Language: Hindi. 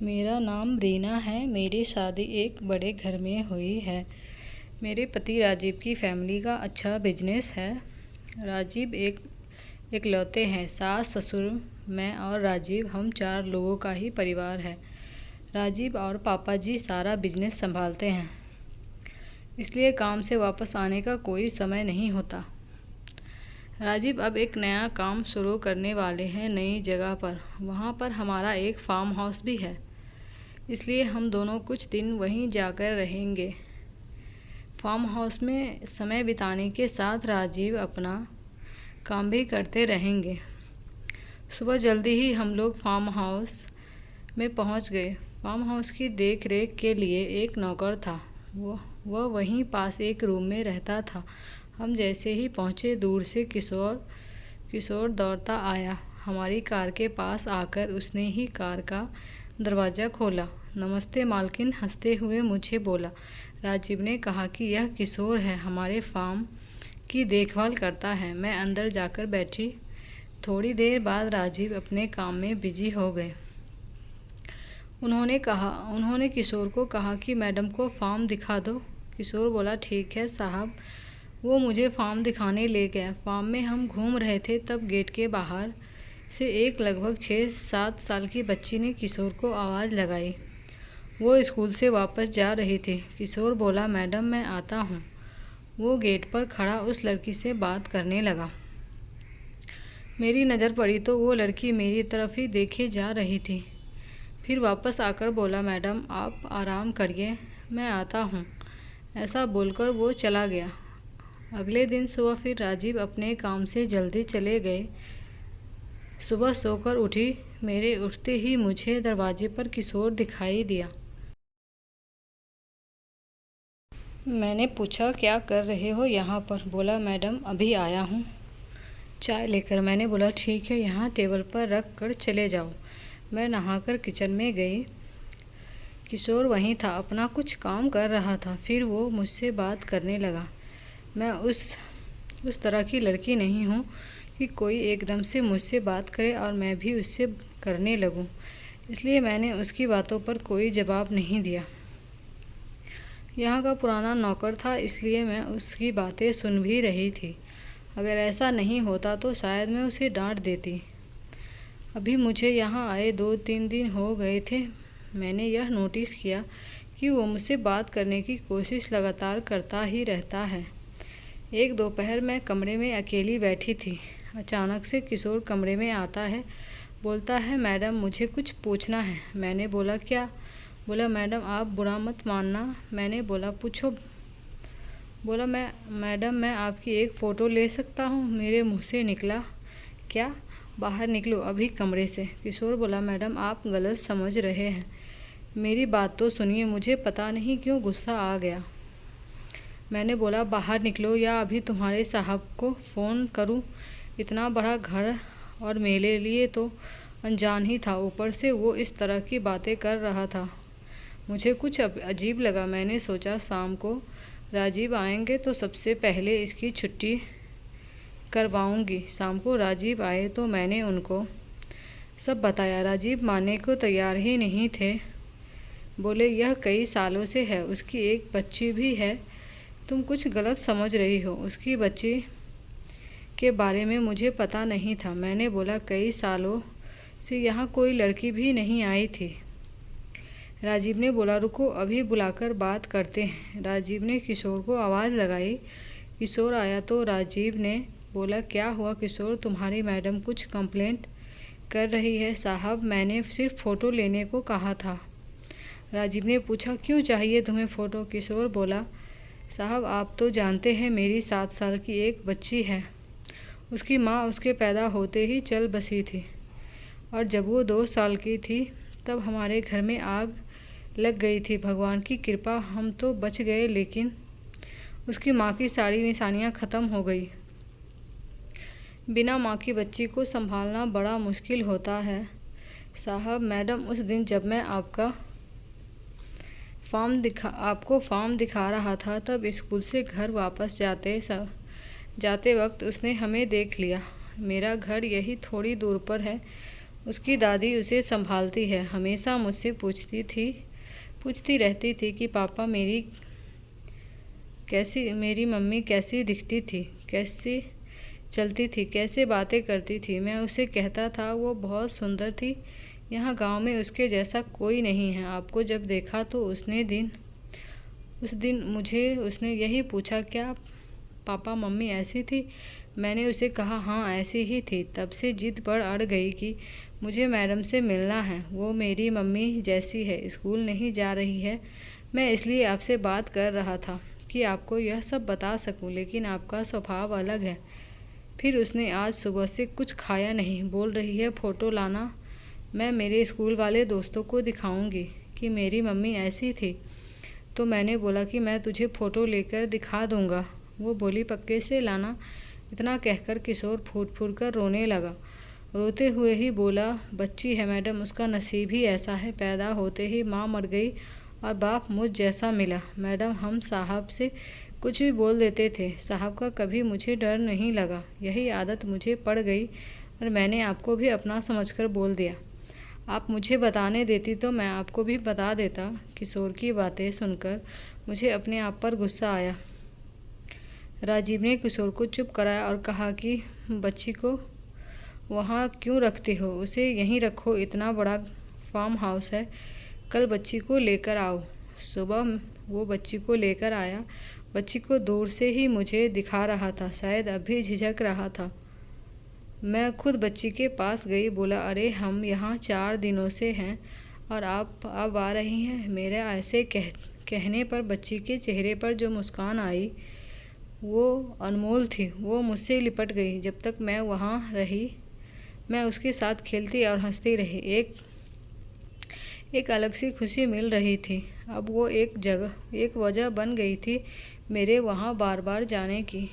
मेरा नाम रीना है। मेरी शादी एक बड़े घर में हुई है। मेरे पति राजीव की फैमिली का अच्छा बिजनेस है। राजीव इकलौते हैं। सास ससुर, मैं और राजीव, हम 4 लोगों का ही परिवार है। राजीव और पापा जी सारा बिजनेस संभालते हैं, इसलिए काम से वापस आने का कोई समय नहीं होता। राजीव अब एक नया काम शुरू करने वाले हैं नई जगह पर। वहाँ पर हमारा एक फार्म हाउस भी है, इसलिए हम दोनों कुछ दिन वहीं जाकर रहेंगे। फार्म हाउस में समय बिताने के साथ राजीव अपना काम भी करते रहेंगे। सुबह जल्दी ही हम लोग फार्म हाउस में पहुंच गए। फार्म हाउस की देख रेख के लिए एक नौकर था। वह वहीं पास एक रूम में रहता था। हम जैसे ही पहुंचे, दूर से किशोर दौड़ता आया। हमारी कार के पास आकर उसने ही कार का दरवाज़ा खोला। नमस्ते मालकिन, हंसते हुए मुझे बोला। राजीव ने कहा कि यह किशोर है, हमारे फार्म की देखभाल करता है। मैं अंदर जाकर बैठी। थोड़ी देर बाद राजीव अपने काम में बिजी हो गए। उन्होंने किशोर को कहा कि मैडम को फार्म दिखा दो। किशोर बोला, ठीक है साहब। वो मुझे फार्म दिखाने ले गया। फार्म में हम घूम रहे थे, तब गेट के बाहर से एक लगभग 6-7 साल की बच्ची ने किशोर को आवाज़ लगाई। वो स्कूल से वापस जा रही थी। किशोर बोला, मैडम मैं आता हूँ। वो गेट पर खड़ा उस लड़की से बात करने लगा। मेरी नज़र पड़ी तो वो लड़की मेरी तरफ ही देखे जा रही थी। फिर वापस आकर बोला, मैडम आप आराम करिए, मैं आता हूँ। ऐसा बोलकर वो चला गया। अगले दिन सुबह फिर राजीव अपने काम से जल्दी चले गए। सुबह सोकर उठी। मेरे उठते ही मुझे दरवाजे पर किशोर दिखाई दिया। मैंने पूछा, क्या कर रहे हो यहाँ पर? बोला, मैडम अभी आया हूँ चाय लेकर। मैंने बोला, ठीक है, यहाँ टेबल पर रख कर चले जाओ। मैं नहाकर किचन में गई। किशोर वहीं था, अपना कुछ काम कर रहा था। फिर वो मुझसे बात करने लगा। मैं उस तरह की लड़की नहीं हूँ कि कोई एकदम से मुझसे बात करे और मैं भी उससे करने लगूँ, इसलिए मैंने उसकी बातों पर कोई जवाब नहीं दिया। यहाँ का पुराना नौकर था, इसलिए मैं उसकी बातें सुन भी रही थी। अगर ऐसा नहीं होता तो शायद मैं उसे डांट देती। अभी मुझे यहाँ आए 2-3 दिन हो गए थे। मैंने यह नोटिस किया कि वो मुझसे बात करने की कोशिश लगातार करता ही रहता है। एक दोपहर मैं कमरे में अकेली बैठी थी। अचानक से किशोर कमरे में आता है। बोलता है, मैडम मुझे कुछ पूछना है। मैंने बोला, क्या? बोला, मैडम आप बुरा मत मानना। मैंने बोला, पूछो। बोला, मैडम मैं आपकी एक फ़ोटो ले सकता हूँ? मेरे मुँह से निकला, क्या? बाहर निकलो अभी कमरे से। किशोर बोला, मैडम आप गलत समझ रहे हैं, मेरी बात तो सुनिए। मुझे पता नहीं क्यों गुस्सा आ गया। मैंने बोला, बाहर निकलो या अभी तुम्हारे साहब को फ़ोन करूं? इतना बड़ा घर और मेरे लिए तो अनजान ही था, ऊपर से वो इस तरह की बातें कर रहा था। मुझे कुछ अजीब लगा। मैंने सोचा शाम को राजीव आएंगे तो सबसे पहले इसकी छुट्टी करवाऊंगी। शाम को राजीव आए तो मैंने उनको सब बताया। राजीव मानने को तैयार ही नहीं थे। बोले, यह कई सालों से है, उसकी एक बच्ची भी है। तुम कुछ गलत समझ रही हो, उसकी बच्ची के बारे में मुझे पता नहीं था। मैंने बोला, कई सालों से यहाँ कोई लड़की भी नहीं आई थी। राजीव ने बोला, रुको अभी बुलाकर बात करते हैं। राजीव ने किशोर को आवाज़ लगाई। किशोर आया तो राजीव ने बोला, क्या हुआ किशोर, तुम्हारी मैडम कुछ कंप्लेंट कर रही है? साहब मैंने सिर्फ फ़ोटो लेने को कहा था। राजीव ने पूछा, क्यों चाहिए तुम्हें फ़ोटो? किशोर बोला, साहब आप तो जानते हैं मेरी 7 साल की एक बच्ची है। उसकी माँ उसके पैदा होते ही चल बसी थी, और जब वो 2 साल की थी तब हमारे घर में आग लग गई थी। भगवान की कृपा हम तो बच गए, लेकिन उसकी माँ की सारी निशानियाँ ख़त्म हो गई। बिना माँ की बच्ची को संभालना बड़ा मुश्किल होता है। साहब मैडम उस दिन जब मैं आपको फार्म दिखा रहा था, तब स्कूल से घर वापस जाते वक्त उसने हमें देख लिया। मेरा घर यही थोड़ी दूर पर है। उसकी दादी उसे संभालती है। हमेशा मुझसे पूछती रहती थी कि पापा मेरी मम्मी कैसी दिखती थी, कैसी चलती थी, कैसे बातें करती थी। मैं उसे कहता था वो बहुत सुंदर थी। यहाँ गांव में उसके जैसा कोई नहीं है। आपको जब देखा तो उस दिन मुझे उसने यही पूछा, क्या पापा मम्मी ऐसी थी? मैंने उसे कहा हाँ ऐसी ही थी। तब से जिद पर अड़ गई कि मुझे मैडम से मिलना है। वो मेरी मम्मी जैसी है, स्कूल नहीं जा रही है। मैं इसलिए आपसे बात कर रहा था कि आपको यह सब बता सकूं, लेकिन आपका स्वभाव अलग है। फिर उसने आज सुबह से कुछ खाया नहीं। बोल रही है फ़ोटो लाना, मैं मेरे स्कूल वाले दोस्तों को दिखाऊंगी कि मेरी मम्मी ऐसी थी। तो मैंने बोला कि मैं तुझे फ़ोटो लेकर दिखा दूंगा। वो बोली पक्के से लाना। इतना कहकर किशोर फूट फूट कर रोने लगा। रोते हुए ही बोला, बच्ची है मैडम, उसका नसीब ही ऐसा है। पैदा होते ही माँ मर गई और बाप मुझ जैसा मिला। मैडम हम साहब से कुछ भी बोल देते थे। साहब का कभी मुझे डर नहीं लगा। यही आदत मुझे पड़ गई और मैंने आपको भी अपना समझकर बोल दिया। आप मुझे बताने देती तो मैं आपको भी बता देता। किशोर की बातें सुनकर मुझे अपने आप पर गुस्सा आया। राजीव ने किशोर को चुप कराया और कहा कि बच्ची को वहाँ क्यों रखते हो? उसे यहीं रखो, इतना बड़ा फार्म हाउस है। कल बच्ची को लेकर आओ। सुबह वो बच्ची को लेकर आया। बच्ची को दूर से ही मुझे दिखा रहा था, शायद अभी झिझक रहा था। मैं खुद बच्ची के पास गई। बोला, अरे हम यहाँ 4 दिनों से हैं और आप अब आ रही हैं? मेरे ऐसे कहने पर बच्ची के चेहरे पर जो मुस्कान आई वो अनमोल थी। वो मुझसे लिपट गई। जब तक मैं वहाँ रही मैं उसके साथ खेलती और हंसती रही। एक अलग सी खुशी मिल रही थी। अब वो एक वजह बन गई थी मेरे वहाँ बार बार जाने की।